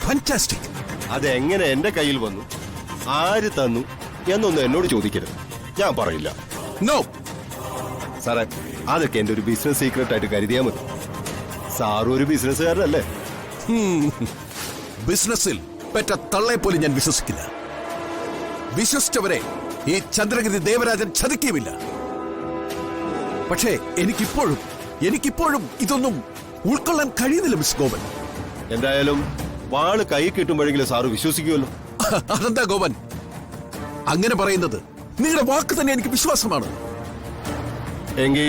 Fantastic. അതെങ്ങനെ എന്റെ കയ്യിൽ വന്നു, ആര് തന്നു എന്നൊന്നും എന്നോട് ചോദിക്കരുത്, ഞാൻ പറയില്ല. നോ സാറേ, അതൊക്കെ എന്റെ ഒരു ബിസിനസ് സീക്രട്ട് ആയിട്ട് കരുതിയാൽ മതി. സാറും ഒരു ബിസിനസ്സുകാരനല്ലേ? ബിസിനസ്സിൽ പെറ്റ തള്ളെ പോലും ഞാൻ വിശ്വസിക്കില്ല. വിശ്വസിച്ചവരെ ഈ ചന്ദ്രഗിരി ദേവരാജൻ ചതിക്കുകയുമില്ല. പക്ഷേ എനിക്കിപ്പോഴും ഇതൊന്നും ഉൾക്കൊള്ളാൻ കഴിയുന്നില്ല മിസ് ഗോപൻ. എന്തായാലും വാള് കൈ കിട്ടുമ്പോഴെങ്കിലും സാറ് വിശ്വസിക്കുമല്ലോ. അതെന്താ ഗോപൻ അങ്ങനെ പറയുന്നത്? നിങ്ങളുടെ വാക്ക് തന്നെ എനിക്ക് വിശ്വാസമാണ്. എങ്കിൽ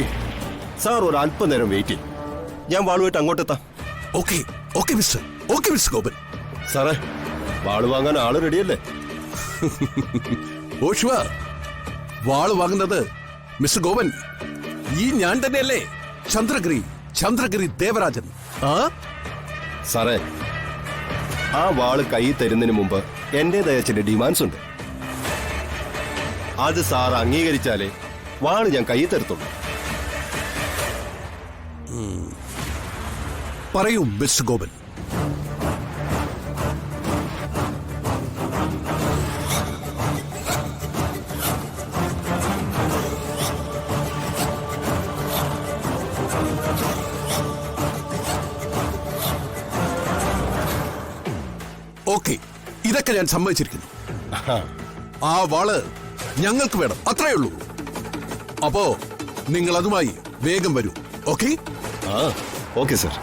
സാർ ഒരു അല്പനേരം വെയിറ്റ് ചെയ്യും, ഞാൻ വാളുമായിട്ട് അങ്ങോട്ടെത്താം. Okay mister Gopan. സാറേ, വാള് വാങ്ങാൻ ആള് റെഡിയല്ലേ? ഓഷുവ, വാള് വാങ്ങുന്നത് മിസ്റ്റർ ഗോപൻ ഈ ഞാൻ തന്നെയല്ലേ? ചന്ദ്രഗിരി ദേവരാജൻ. സാറേ, ആ വാള് കൈ തരുന്നതിന് മുമ്പ് എന്റേതായ ചില ഡിമാൻഡ്സ് ഉണ്ട്. അത് സാർ അംഗീകരിച്ചാലേ വാള് ഞാൻ കൈ തരത്തുള്ളൂ. പറയൂ മിസ്റ്റർ ഗോപൻ. ഓക്കെ, ഇതൊക്കെ ഞാൻ സമ്മതിച്ചിരിക്കുന്നു. ആ വാള് ഞങ്ങൾക്ക് വേണം, അത്രേ ഉള്ളൂ. അപ്പോ നിങ്ങൾ അതുമായി വേഗം വരൂ. Okay okay sir.